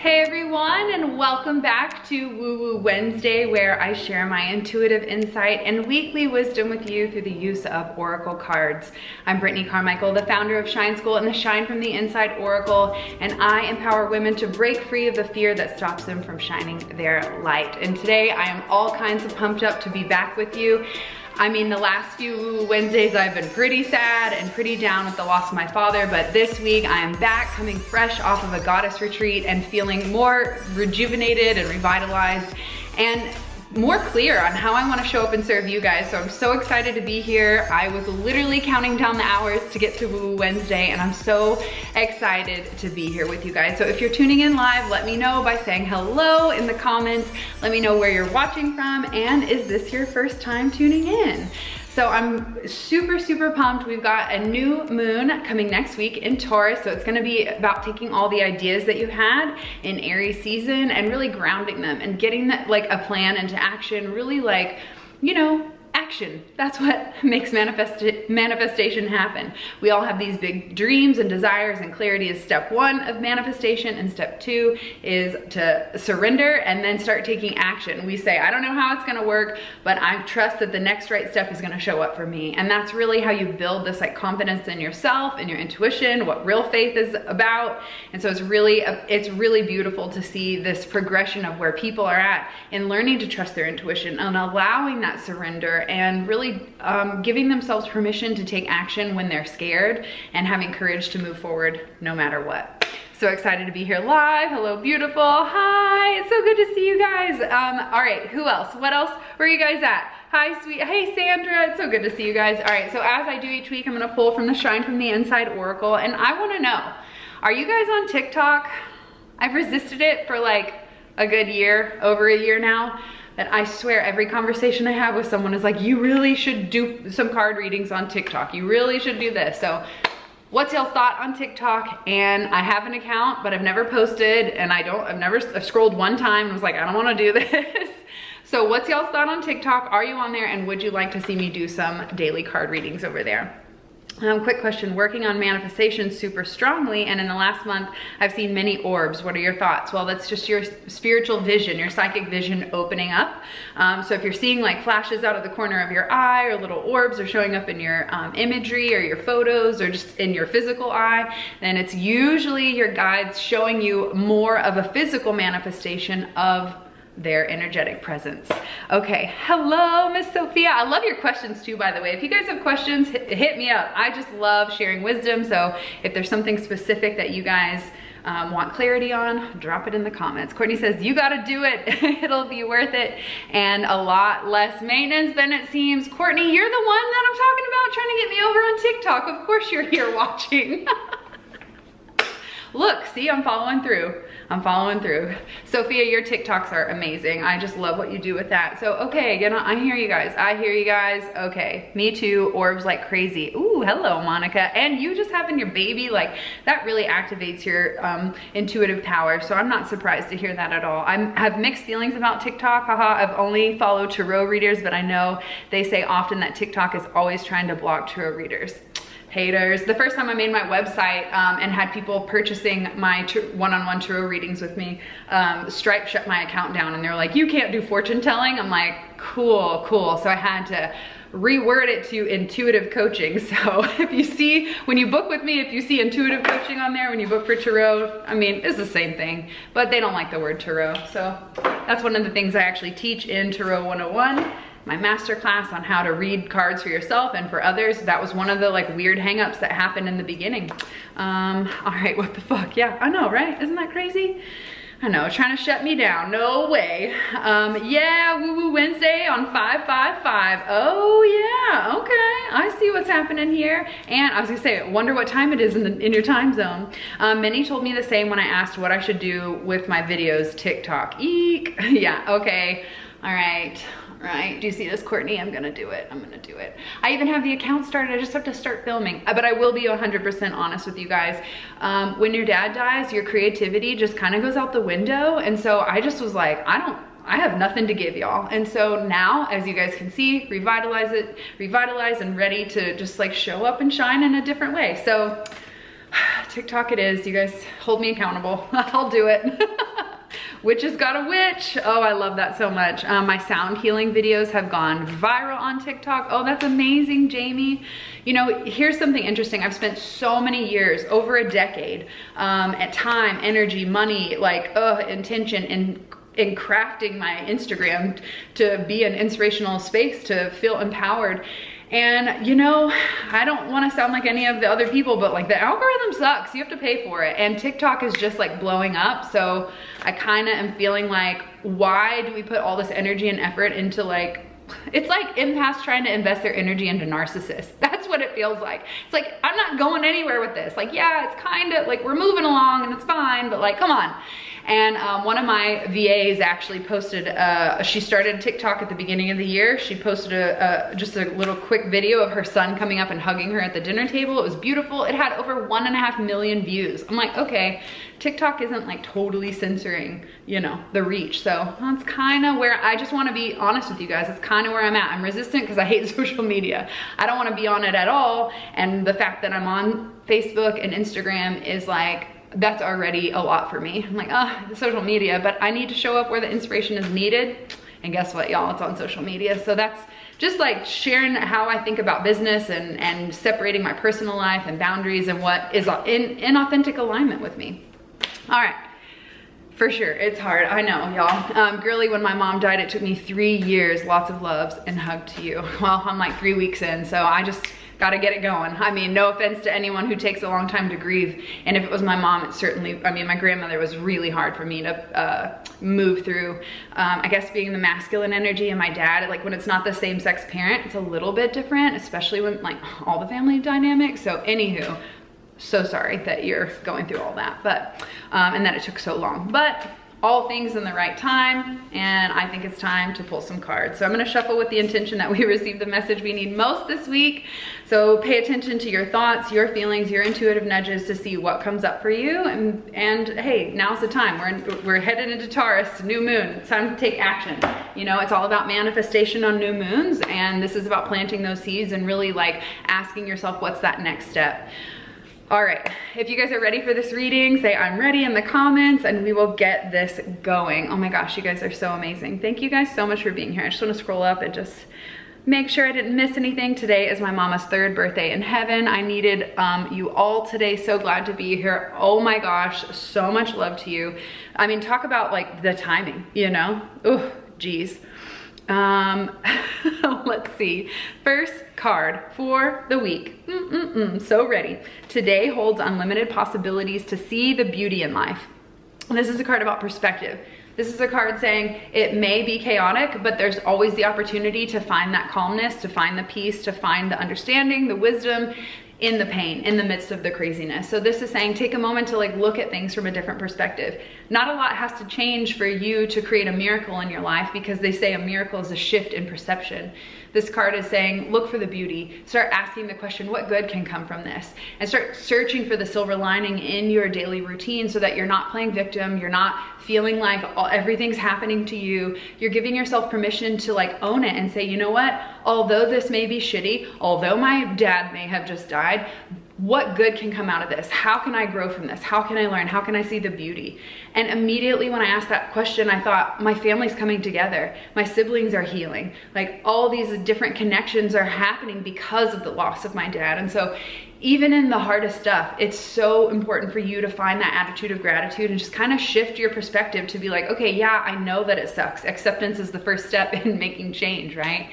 Hey everyone, and welcome back to Woo Woo Wednesday, where I share my intuitive insight and weekly wisdom with you through the use of oracle cards. I'm Brittney Carmichael, the founder of Shine School and the Shine from the Inside Oracle, and I empower women to break free of the fear that stops them from shining their light. And today I am all kinds of pumped up to be back with you. I mean, the last few Wednesdays I've been pretty sad and pretty down with the loss of my father, but this week I am back, coming fresh off of a goddess retreat and feeling more rejuvenated and revitalized and more clear on how I want to show up and serve you guys. So I'm so excited to be here. I was literally counting down the hours to get to Woo Woo Wednesday, and I'm so excited to be here with you guys. So if you're tuning in live, let me know by saying hello in the comments. Let me know where you're watching from, and is this your first time tuning in? So I'm super pumped. We've got a new moon coming next week in Taurus. So it's gonna be about taking all the ideas that you had in Aries season and really grounding them and getting that, like, a plan into action, really, like, you know, action. That's what makes manifestation happen. We all have these big dreams and desires, and clarity is step one of manifestation, and step two is to surrender and then start taking action. We say, I don't know how it's gonna work, but I trust that the next right step is gonna show up for me. And that's really how you build this, like, confidence in yourself and your intuition, what real faith is about. And so it's really beautiful to see this progression of where people are at in learning to trust their intuition and allowing that surrender and really giving themselves permission to take action when they're scared and having courage to move forward no matter what. So excited to be here live. Hello, beautiful. Hi, it's so good to see you guys. All right, who else? What else? Where are you guys at? Hi, sweet. Hey, Sandra. It's so good to see you guys. All right, so as I do each week, I'm gonna pull from the Shine from the Inside Oracle, and I wanna know, are you guys on TikTok? I've resisted it for like a good year, over a year now. And I swear every conversation I have with someone is like, you really should do some card readings on TikTok. You really should do this. So what's y'all's thought on TikTok? And I have an account, but I've never posted, and I've scrolled one time and was like, I don't wanna do this. So what's y'all's thought on TikTok? Are you on there? And would you like to see me do some daily card readings over there? Quick question, working on manifestation super strongly, and in the last month, I've seen many orbs. What are your thoughts? Well, that's just your spiritual vision, your psychic vision opening up. So if you're seeing like flashes out of the corner of your eye, or little orbs are showing up in your imagery or your photos or just in your physical eye, then it's usually your guides showing you more of a physical manifestation of their energetic presence. Okay, hello, Miss Sophia. I love your questions too, by the way. If you guys have questions, hit me up. I just love sharing wisdom. So if there's something specific that you guys want clarity on, drop it in the comments. Courtney says, you gotta do it. It'll be worth it and a lot less maintenance than it seems. Courtney, you're the one that I'm talking about trying to get me over on TikTok. Of course you're here watching. Look, see, I'm following through. I'm following through. Sophia, your TikToks are amazing. I just love what you do with that. So, okay, you know, I hear you guys. I hear you guys. Okay, me too. Orbs like crazy. Ooh, hello, Monica. And you just having your baby, like, that really activates your intuitive power. So I'm not surprised to hear that at all. I have mixed feelings about TikTok. Haha, I've only followed tarot readers, but I know they say often that TikTok is always trying to block tarot readers. Haters. The first time I made my website and had people purchasing my one-on-one tarot readings with me, Stripe shut my account down and they're like, you can't do fortune telling. I'm like, cool. So I had to reword it to intuitive coaching. So if you see, when you book with me, if you see intuitive coaching on there, when you book for tarot, I mean, it's the same thing, but they don't like the word tarot. So that's one of the things I actually teach in Tarot 101. My masterclass on how to read cards for yourself and for others. That was one of the like weird hangups that happened in the beginning. All right, what the fuck? Yeah, I know, right? Isn't that crazy? I know, trying to shut me down. No way. Yeah, Woo Woo Wednesday on 555. Oh yeah, okay. I see what's happening here. And I was gonna say, wonder what time it is in your time zone. Many told me the same when I asked what I should do with my videos. TikTok. Eek. Yeah, okay. All right. Right, do you see this, Courtney? I'm gonna do it. I'm gonna do it. I even have the account started. I just have to start filming. But I will be 100% honest with you guys. When your dad dies, your creativity just kind of goes out the window. And so I just was like, I have nothing to give y'all. And so now, as you guys can see, revitalize and ready to just like show up and shine in a different way. So TikTok it is. You guys hold me accountable. I'll do it. Witch has got a witch. Oh, I love that so much. My sound healing videos have gone viral on TikTok. Oh, that's amazing, Jamie. You know, here's something interesting. I've spent so many years, over a decade, at time, energy, money, like intention in crafting my Instagram to be an inspirational space, to feel empowered. And you know, I don't want to sound like any of the other people, but like the algorithm sucks. You have to pay for it. And TikTok is just like blowing up. So I kind of am feeling like, why do we put all this energy and effort into like, it's like empaths trying to invest their energy into narcissists. That's what it feels like. It's like, I'm not going anywhere with this. Like, yeah, it's kind of like we're moving along and it's fine, but like, come on. And one of my VAs actually posted, she started TikTok at the beginning of the year. She posted just a little quick video of her son coming up and hugging her at the dinner table. It was beautiful. It had over 1.5 million views. I'm like, okay, TikTok isn't like totally censoring, you know, the reach. So that's kind of where I just want to be honest with you guys. It's kind of where I'm at. I'm resistant because I hate social media. I don't want to be on it at all. And the fact that I'm on Facebook and Instagram is like, that's already a lot for me. I'm like, the social media, but I need to show up where the inspiration is needed. And guess what, y'all, it's on social media. So that's just like sharing how I think about business and separating my personal life and boundaries and what is in authentic alignment with me. All right. For sure, it's hard, I know, y'all. Girly, when my mom died, it took me 3 years, lots of loves and hug to you. Well, I'm like 3 weeks in, so I just gotta get it going. I mean, no offense to anyone who takes a long time to grieve. And if it was my mom, it certainly, I mean, my grandmother was really hard for me to move through. I guess being the masculine energy and my dad, like when it's not the same sex parent, it's a little bit different, especially when like all the family dynamics. So anywho, so sorry that you're going through all that, but, and that it took so long, but all things in the right time. And I think it's time to pull some cards. So I'm going to shuffle with the intention that we receive the message we need most this week. So pay attention to your thoughts, your feelings, your intuitive nudges to see what comes up for you. And hey, now's the time. We're headed into Taurus, new moon. It's time to take action. You know, it's all about manifestation on new moons. And this is about planting those seeds and really like asking yourself, what's that next step? All right, if you guys are ready for this reading, say I'm ready in the comments and we will get this going. Oh my gosh, you guys are so amazing. Thank you guys so much for being here. I just want to scroll up and just make sure I didn't miss anything. Today is my mama's 3rd birthday in heaven. I needed you all today. So glad to be here. Oh my gosh, so much love to you. I mean, talk about like the timing, you know? Oh, geez. Let's see. First card for the week. So ready. Today holds unlimited possibilities to see the beauty in life. And this is a card about perspective. This is a card saying it may be chaotic, but there's always the opportunity to find that calmness, to find the peace, to find the understanding, the wisdom in the pain, in the midst of the craziness. So this is saying take a moment to like look at things from a different perspective. Not a lot has to change for you to create a miracle in your life, because they say a miracle is a shift in perception. This card is saying, look for the beauty. Start asking the question, what good can come from this? And start searching for the silver lining in your daily routine so that you're not playing victim. You're not feeling like everything's happening to you. You're giving yourself permission to like own it and say, you know what? Although this may be shitty, although my dad may have just died, what good can come out of this? How can I grow from this? How can I learn? How can I see the beauty? And immediately when I asked that question, I thought, my family's coming together. My siblings are healing. Like all these different connections are happening because of the loss of my dad. And so even in the hardest stuff, it's so important for you to find that attitude of gratitude and just kind of shift your perspective to be like, okay, yeah, I know that it sucks. Acceptance is the first step in making change, right?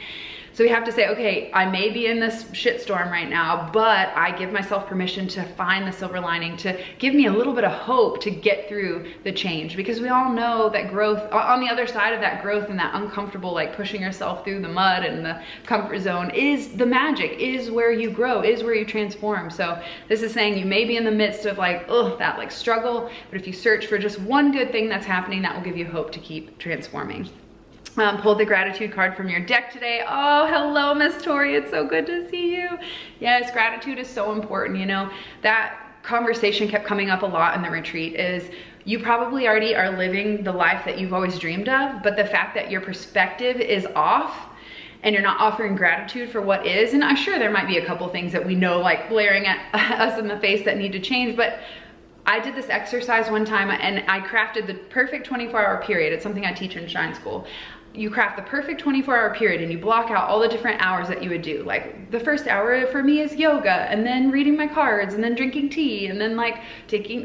So we have to say, okay, I may be in this shitstorm right now, but I give myself permission to find the silver lining, to give me a little bit of hope to get through the change. Because we all know that growth, on the other side of that growth and that uncomfortable, like pushing yourself through the mud and the comfort zone, is the magic, is where you grow, is where you transform. So this is saying you may be in the midst of like, oh, that like struggle, but if you search for just one good thing that's happening, that will give you hope to keep transforming. Pulled the gratitude card from your deck today. Oh, hello, Miss Tori. It's so good to see you. Yes, gratitude is so important. You know, that conversation kept coming up a lot in the retreat is you probably already are living the life that you've always dreamed of, but the fact that your perspective is off and you're not offering gratitude for what is, and I'm sure there might be a couple things that we know like blaring at us in the face that need to change, but I did this exercise one time and I crafted the perfect 24-hour period. It's something I teach in Shine School. You craft the perfect 24-hour period and you block out all the different hours that you would do. Like the first hour for me is yoga, and then reading my cards, and then drinking tea, and then like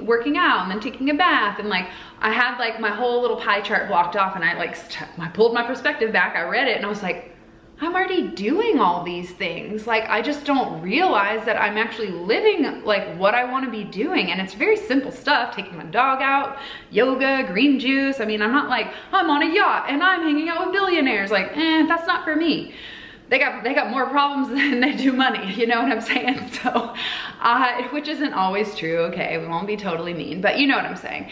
working out, and then taking a bath. And like I had like my whole little pie chart blocked off, and I pulled my perspective back, I read it, and I was like, I'm already doing all these things. Like, I just don't realize that I'm actually living like what I want to be doing. And it's very simple stuff, taking my dog out, yoga, green juice. I mean, I'm not like, I'm on a yacht and I'm hanging out with billionaires. Like, that's not for me. They got more problems than they do money, you know what I'm saying? So, which isn't always true, okay? We won't be totally mean, but you know what I'm saying.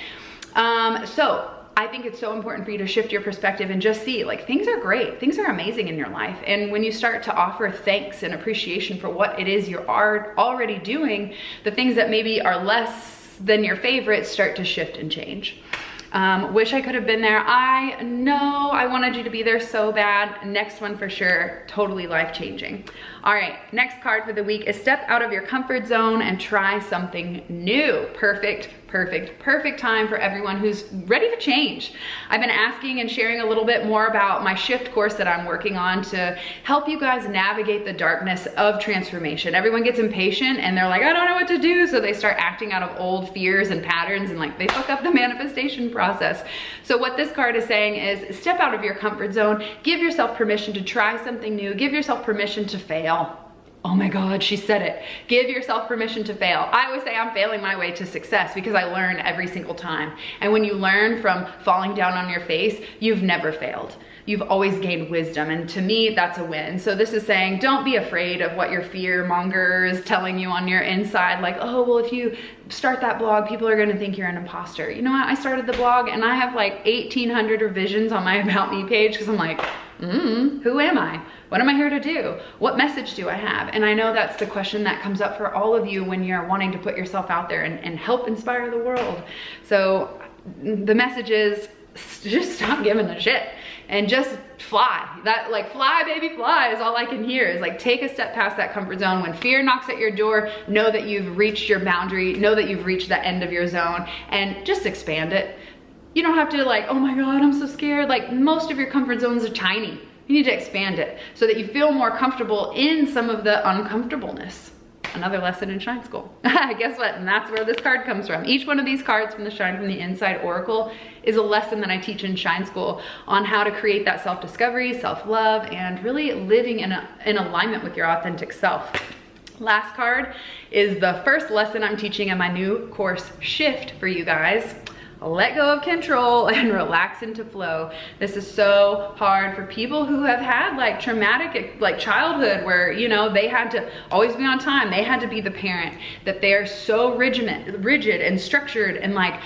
So I think it's so important for you to shift your perspective and just see, like, things are great, things are amazing in your life. And when you start to offer thanks and appreciation for what it is you are already doing, the things that maybe are less than your favorites start to shift and change. Wish I could have been there. I know I wanted you to be there so bad. Next one for sure, totally life-changing. All right, next card for the week is step out of your comfort zone and try something new. Perfect time for everyone who's ready to change. I've been asking and sharing a little bit more about my shift course that I'm working on to help you guys navigate the darkness of transformation. Everyone gets impatient and they're like, I don't know what to do. So they start acting out of old fears and patterns, and like they fuck up the manifestation process. So what this card is saying is step out of your comfort zone, give yourself permission to try something new, give yourself permission to fail. Oh my God, she said it. Give yourself permission to fail. I always say I'm failing my way to success because I learn every single time. And when you learn from falling down on your face, you've never failed. You've always gained wisdom. And to me, that's a win. So this is saying, don't be afraid of what your fear monger is telling you on your inside. Like, oh, well, if you start that blog, people are gonna think you're an imposter. You know what? I started the blog and I have like 1,800 revisions on my About Me page because I'm like, who am I? What am I here to do? What message do I have? And I know that's the question that comes up for all of you when you're wanting to put yourself out there and help inspire the world. So the message is just stop giving a shit and just fly. That, like, fly baby fly is all I can hear, is like take a step past that comfort zone. When fear knocks at your door, know that you've reached your boundary, know that you've reached the end of your zone, and just expand it. You don't have to like, oh my God, I'm so scared. Like, most of your comfort zones are tiny. You need to expand it so that you feel more comfortable in some of the uncomfortableness. Another lesson in Shine School. Guess what? And that's where this card comes from. Each one of these cards from the Shine from the Inside Oracle is a lesson that I teach in Shine School on how to create that self-discovery, self-love, and really living in alignment with your authentic self. Last card is the first lesson I'm teaching in my new course, Shift, for you guys. Let go of control and relax into flow. This is so hard for people who have had like traumatic like childhood where, you know, they had to always be on time. They had to be the parent, that they're so rigid and structured and like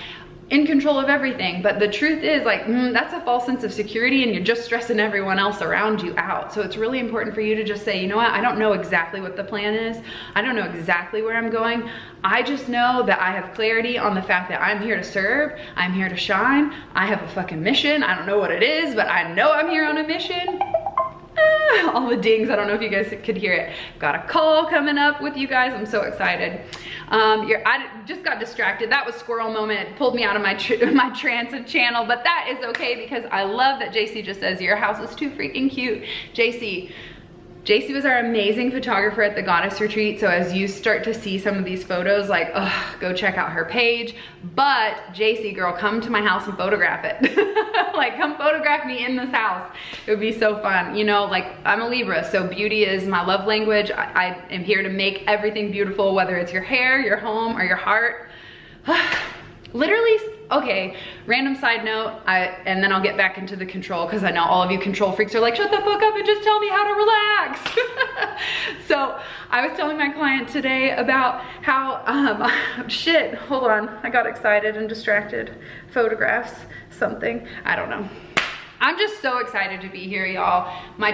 in control of everything. But the truth is, like, that's a false sense of security, and you're just stressing everyone else around you out. So it's really important for you to just say, you know what, I don't know exactly what the plan is. I don't know exactly where I'm going. I just know that I have clarity on the fact that I'm here to serve. I'm here to shine. I have a fucking mission. I don't know what it is, but I know I'm here on a mission. All the dings, I don't know if you guys could hear it. Got a call coming up with you guys. I'm so excited. I just got distracted. That was squirrel moment. It pulled me out of my trance channel, but that is okay because I love that JC just says your house is too freaking cute. JC was our amazing photographer at the Goddess Retreat. So as you start to see some of these photos, like, go check out her page. But JC, girl, come to my house and photograph it. Like, come photograph me in this house. It would be so fun. You know, like, I'm a Libra, so beauty is my love language. I am here to make everything beautiful, whether it's your hair, your home, or your heart. Literally, okay, random side note, and then I'll get back into the control, because I know all of you control freaks are like, shut the fuck up and just tell me how to relax. So I was telling my client today about how, shit, hold on, I got excited and distracted. Photographs, something, I don't know. I'm just so excited to be here, y'all. My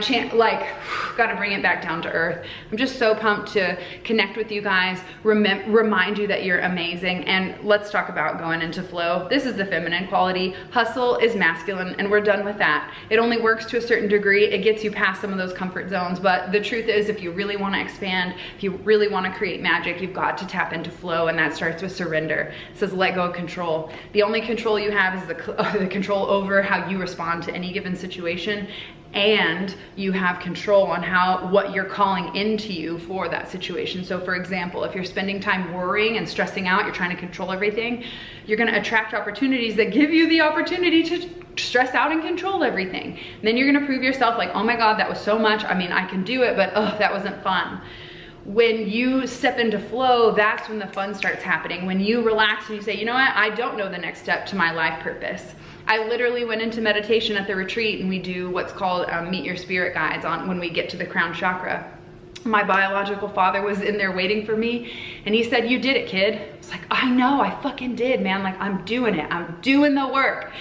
gotta bring it back down to earth. I'm just so pumped to connect with you guys, remind you that you're amazing, and let's talk about going into flow. This is the feminine quality. Hustle is masculine, and we're done with that. It only works to a certain degree. It gets you past some of those comfort zones, but the truth is, if you really wanna expand, if you really wanna create magic, you've got to tap into flow, and that starts with surrender. It says let go of control. The only control you have is the control over how you respond to any given situation, and you have control on what you're calling into you for that situation. So for example, if you're spending time worrying and stressing out, you're trying to control everything, you're gonna attract opportunities that give you the opportunity to stress out and control everything. And then you're gonna prove yourself like, oh my God, that was so much. I mean, I can do it, but oh, that wasn't fun. When you step into flow, that's when the fun starts happening. When you relax and you say, you know what, I don't know the next step to my life purpose. I literally went into meditation at the retreat, and we do what's called Meet Your Spirit Guides when we get to the crown chakra. My biological father was in there waiting for me, and he said, you did it, kid. I was like, I know, I fucking did, man. Like, I'm doing it. I'm doing the work.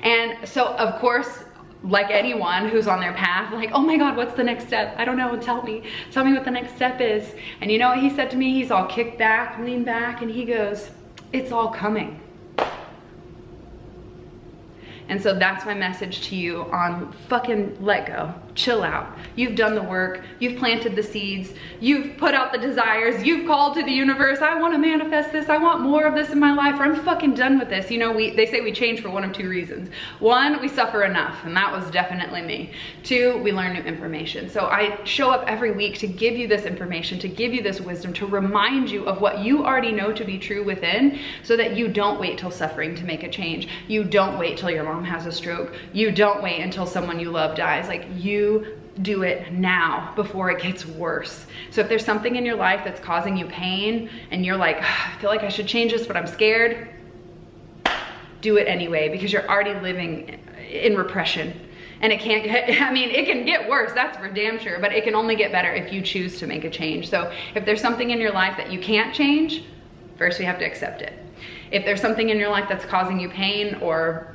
And so, of course, like anyone who's on their path, like, oh my God, what's the next step? I don't know, tell me what the next step is. And you know what he said to me? He's all kicked back, leaned back, and he goes, it's all coming. And so that's my message to you on fucking let go, chill out. You've done the work, you've planted the seeds, you've put out the desires, you've called to the universe, I wanna manifest this, I want more of this in my life, or I'm fucking done with this. You know, they say we change for one of two reasons. One, we suffer enough, and that was definitely me. Two, we learn new information. So I show up every week to give you this information, to give you this wisdom, to remind you of what you already know to be true within, so that you don't wait till suffering to make a change. You don't wait till your mom has a stroke. You don't wait until someone you love dies. Like, you do it now before it gets worse. So if there's something in your life that's causing you pain and you're like, I feel like I should change this, but I'm scared, do it anyway, because you're already living in repression. And it can't get, I mean, it can get worse, that's for damn sure, but it can only get better if you choose to make a change. So if there's something in your life that you can't change, first we have to accept it. If there's something in your life that's causing you pain or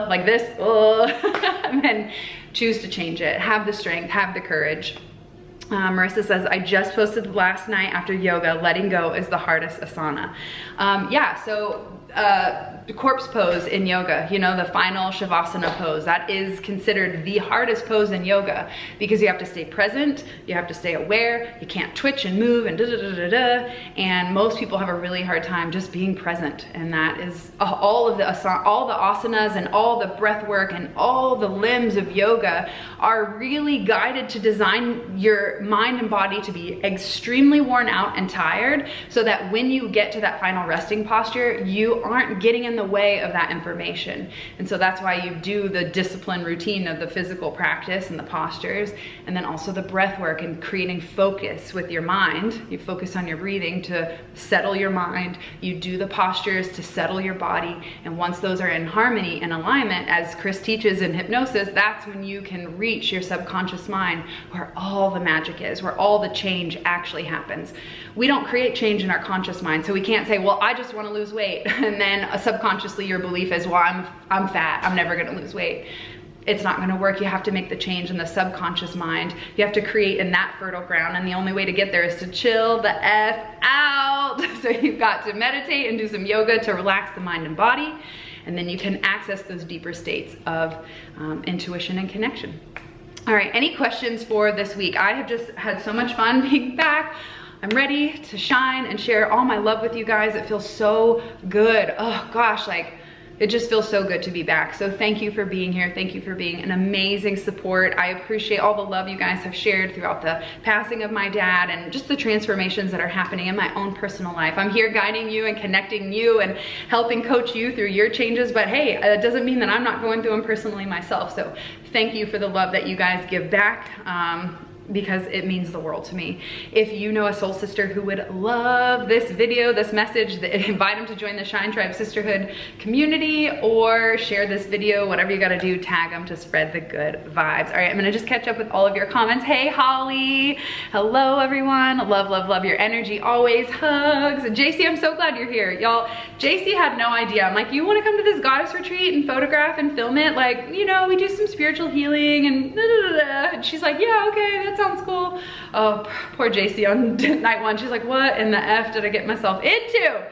like this, then choose to change it. Have the strength, have the courage. Marissa says, I just posted last night after yoga, letting go is the hardest asana. Yeah, so the corpse pose in yoga, you know, the final shavasana pose, that is considered the hardest pose in yoga, because you have to stay present, you have to stay aware, you can't twitch and move and and most people have a really hard time just being present. And that is all the asanas and all the breath work and all the limbs of yoga are really guided to design your mind and body to be extremely worn out and tired, so that when you get to that final resting posture, you aren't getting in the way of that information. And so that's why you do the discipline routine of the physical practice and the postures, and then also the breath work and creating focus with your mind. You focus on your breathing to settle your mind. You do the postures to settle your body. And once those are in harmony and alignment, as Chris teaches in hypnosis, that's when you can reach your subconscious mind, where all the magic is, where all the change actually happens. We don't create change in our conscious mind, so we can't say, well, I just want to lose weight, and then subconsciously your belief is, well, I'm fat, I'm never going to lose weight. It's not going to work. You have to make the change in the subconscious mind. You have to create in that fertile ground, and the only way to get there is to chill the F out. So you've got to meditate and do some yoga to relax the mind and body, and then you can access those deeper states of intuition and connection. All right, any questions for this week? I have just had so much fun being back. I'm ready to shine and share all my love with you guys. It feels so good. Oh gosh, like it just feels so good to be back. So thank you for being here. Thank you for being an amazing support. I appreciate all the love you guys have shared throughout the passing of my dad and just the transformations that are happening in my own personal life. I'm here guiding you and connecting you and helping coach you through your changes, but hey, it doesn't mean that I'm not going through them personally myself. So thank you for the love that you guys give back. because it means the world to me. If you know a soul sister who would love this video, this message, invite them to join the Shine Tribe Sisterhood community, or share this video, whatever you gotta do, tag them to spread the good vibes. All right, I'm gonna just catch up with all of your comments. Hey, Holly. Hello, everyone. Love, love, love your energy. Always hugs. JC, I'm so glad you're here. Y'all, JC had no idea. I'm like, you wanna come to this goddess retreat and photograph and film it? Like, you know, we do some spiritual healing and da, da, da, da. And she's like, yeah, okay, that sounds cool. Oh, poor JC on night one. She's like, what in the F did I get myself into?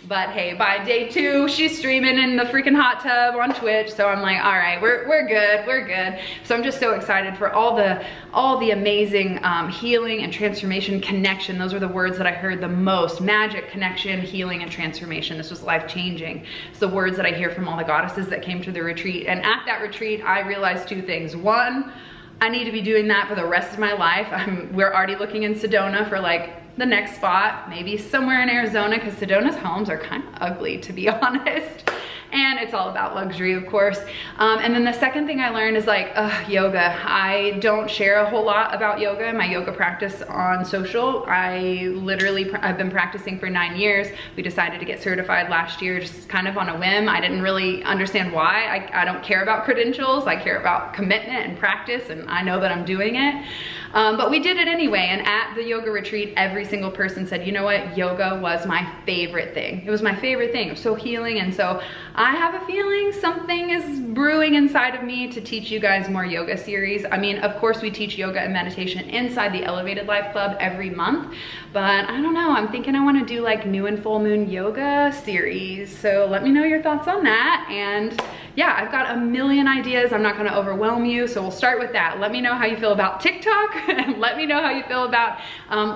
But hey, by day 2, she's streaming in the freaking hot tub on Twitch. So I'm like, all right, we're good, we're good. So I'm just so excited for all the amazing healing and transformation, connection. Those are the words that I heard the most. Magic, connection, healing, and transformation. This was life-changing. It's the words that I hear from all the goddesses that came to the retreat. And at that retreat, I realized 2 things. One, I need to be doing that for the rest of my life. We're already looking in Sedona for like the next spot, maybe somewhere in Arizona, because Sedona's homes are kind of ugly, to be honest. And it's all about luxury, of course. And then the second thing I learned is like, yoga. I don't share a whole lot about yoga, my yoga practice on social. I've been practicing for 9 years. We decided to get certified last year, just kind of on a whim. I didn't really understand why. I don't care about credentials. I care about commitment and practice, and I know that I'm doing it. But we did it anyway, and at the yoga retreat, every single person said, you know what, yoga was my favorite thing. It was my favorite thing. It was so healing, and so I have a feeling something is brewing inside of me to teach you guys more yoga series. I mean, of course, we teach yoga and meditation inside the Elevated Life Club every month, but I don't know, I'm thinking I want to do like new and full moon yoga series. So let me know your thoughts on that. And yeah, I've got a million ideas. I'm not going to overwhelm you, so we'll start with that. Let me know how you feel about TikTok, and let me know how you feel about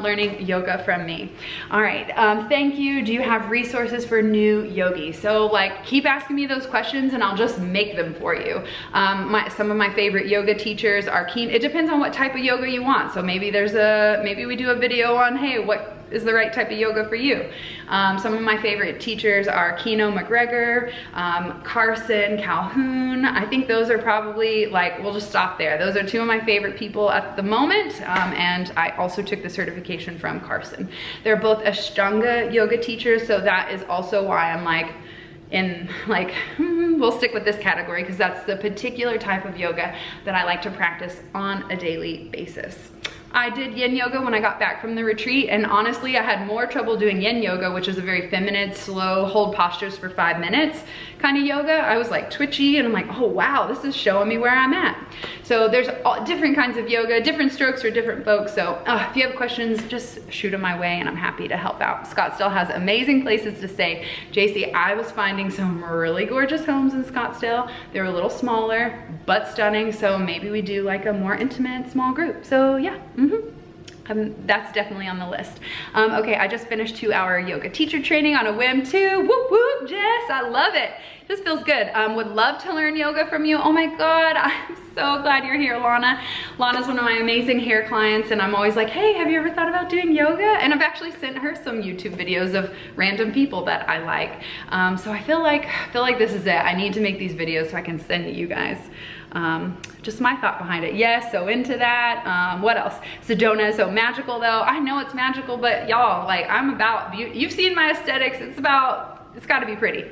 learning yoga from me. All right, thank you. Do you have resources for new yogis? So like, keep asking me those questions and I'll just make them for you. Some of my favorite yoga teachers are keen. It depends on what type of yoga you want. So maybe maybe we do a video on, hey, what is the right type of yoga for you? Some of my favorite teachers are Kino McGregor, Carson, Calhoun. I think those are probably like, we'll just stop there. Those are 2 of my favorite people at the moment. And I also took the certification from Carson. They're both Ashtanga yoga teachers. So that is also why I'm like, we'll stick with this category because that's the particular type of yoga that I like to practice on a daily basis. I did Yin Yoga when I got back from the retreat, and honestly, I had more trouble doing Yin Yoga, which is a very feminine, slow, hold postures for 5 minutes kind of yoga. I was like twitchy, and I'm like, oh wow, this is showing me where I'm at. So there's all different kinds of yoga, different strokes for different folks. So if you have questions, just shoot them my way, and I'm happy to help out. Scottsdale has amazing places to stay. JC, I was finding some really gorgeous homes in Scottsdale. They're a little smaller, but stunning. So maybe we do like a more intimate small group. So yeah. That's definitely on the list. Okay, I just finished 2-hour yoga teacher training on a whim too. Whoop whoop, Jess, I love it. Just feels good. Would love to learn yoga from you. Oh my God, I'm so glad you're here, Lana. Lana's one of my amazing hair clients, and I'm always like, hey, have you ever thought about doing yoga? And I've actually sent her some YouTube videos of random people that I like. So I feel like this is it. I need to make these videos so I can send to you guys. Just my thought behind it. Yes, so into that. What else? Sedona is so magical though. I know it's magical, but y'all, like, I'm about beauty. You've seen my aesthetics. It's gotta be pretty.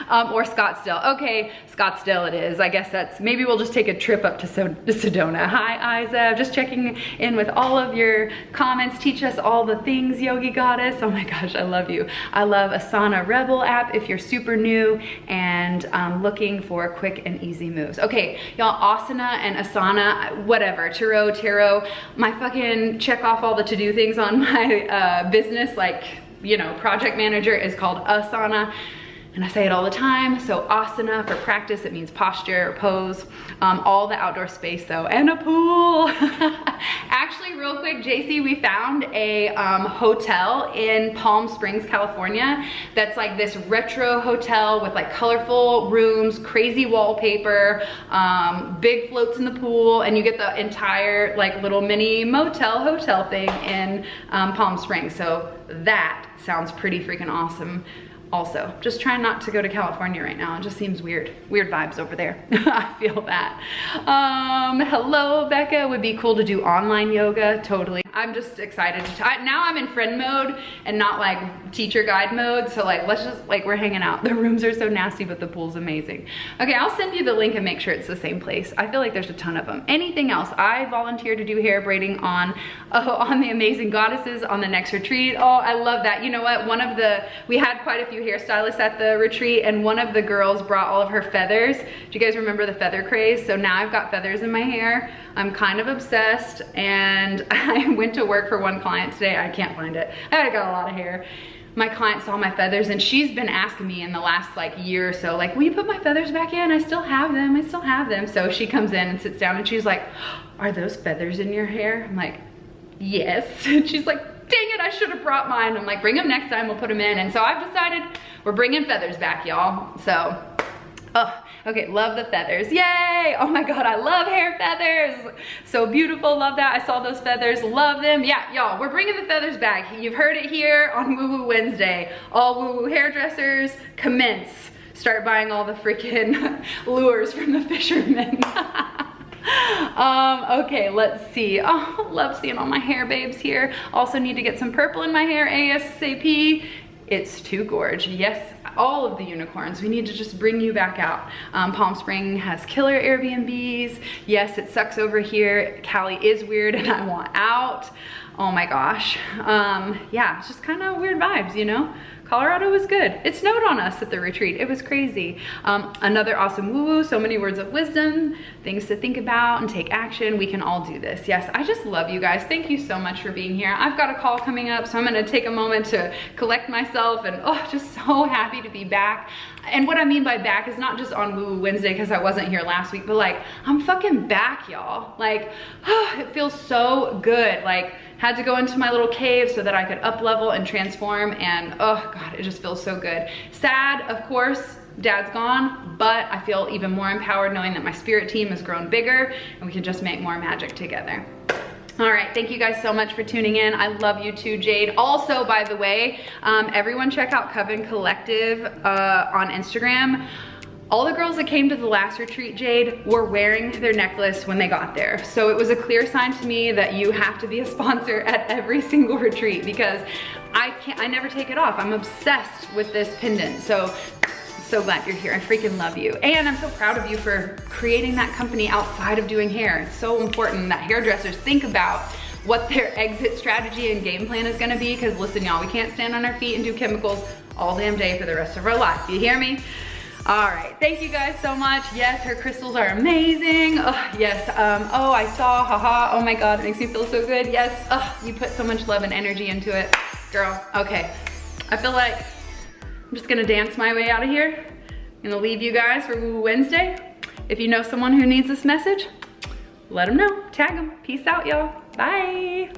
Or Scottsdale. Okay, Scottsdale it is. I guess maybe we'll just take a trip up to Sedona. Hi, Isa. Just checking in with all of your comments. Teach us all the things, Yogi Goddess. Oh my gosh, I love you. I love Asana Rebel app if you're super new and looking for quick and easy moves. Okay, y'all, Asana and Asana, whatever, tarot, my fucking check off all the to-do things on my business, like, you know, project manager is called Asana, and I say it all the time. So asana for practice, it means posture or pose. All the outdoor space though, and a pool. Actually, real quick, JC, we found a hotel in Palm Springs, California, that's like this retro hotel with like colorful rooms, crazy wallpaper, big floats in the pool, and you get the entire like little mini motel hotel thing in Palm Springs. So that sounds pretty freaking awesome. Also, just trying not to go to California right now. It just seems weird. Weird vibes over there. I feel that. Hello, Becca. Would be cool to do online yoga. Totally. I'm just excited to try. Now I'm in friend mode and not like teacher guide mode. So like, let's just like, we're hanging out. The rooms are so nasty, but the pool's amazing. Okay, I'll send you the link and make sure it's the same place. I feel like there's a ton of them. Anything else? I volunteered to do hair braiding on the Amazing Goddesses on the next retreat. Oh, I love that. You know what? We had quite a few hairstylists at the retreat, and one of the girls brought all of her feathers. Do you guys remember the feather craze? So now I've got feathers in my hair. I'm kind of obsessed, and I went to work for one client today. I can't find it. I got a lot of hair. My client saw my feathers, and she's been asking me in the last like year or so, like, will you put my feathers back in? I still have them. I still have them. So she comes in and sits down, and she's like, are those feathers in your hair? I'm like, yes. And she's like, dang it, I should have brought mine. I'm like, bring them next time, we'll put them in. And so I've decided we're bringing feathers back, y'all. So, okay, love the feathers. Yay! Oh my God, I love hair feathers. So beautiful, love that. I saw those feathers, love them. Yeah, y'all, we're bringing the feathers back. You've heard it here on Woo Woo Wednesday. All woo woo hairdressers, commence. Start buying all the freaking lures from the fishermen. Okay, let's see. Oh, love seeing all my hair babes here. Also need to get some purple in my hair ASAP. It's too gorge. Yes, all of the unicorns. We need to just bring you back out. Palm Spring has killer Airbnbs. Yes, it sucks over here. Cali is weird and I want out. Oh my gosh. Yeah, it's just kind of weird vibes, you know? Colorado was good. It snowed on us at the retreat. It was crazy. Another awesome woo-woo, so many words of wisdom, things to think about and take action. We can all do this. Yes, I just love you guys. Thank you so much for being here. I've got a call coming up, so I'm gonna take a moment to collect myself, and just so happy to be back. And what I mean by back is not just on Woo Woo Wednesday because I wasn't here last week, but like, I'm fucking back, y'all. Like, it feels so good. Like, had to go into my little cave so that I could up level and transform, and oh God, it just feels so good. Sad, of course, Dad's gone, but I feel even more empowered knowing that my spirit team has grown bigger and we can just make more magic together. All right, thank you guys so much for tuning in. I love you too, Jade. Also, by the way, everyone check out Coven Collective on Instagram. All the girls that came to the last retreat, Jade, were wearing their necklace when they got there. So it was a clear sign to me that you have to be a sponsor at every single retreat because I never take it off. I'm obsessed with this pendant. So glad you're here. I freaking love you. And I'm so proud of you for creating that company outside of doing hair. It's so important that hairdressers think about what their exit strategy and game plan is gonna be, because listen, y'all, we can't stand on our feet and do chemicals all damn day for the rest of our life. You hear me? All right, thank you guys so much. Yes, her crystals are amazing. Oh, yes, oh, I saw, haha, oh my God, it makes me feel so good. Yes, you put so much love and energy into it. Girl, okay. I feel like I'm just gonna dance my way out of here. I'm gonna leave you guys for Woo Woo Wednesday. If you know someone who needs this message, let them know, tag them. Peace out, y'all, bye.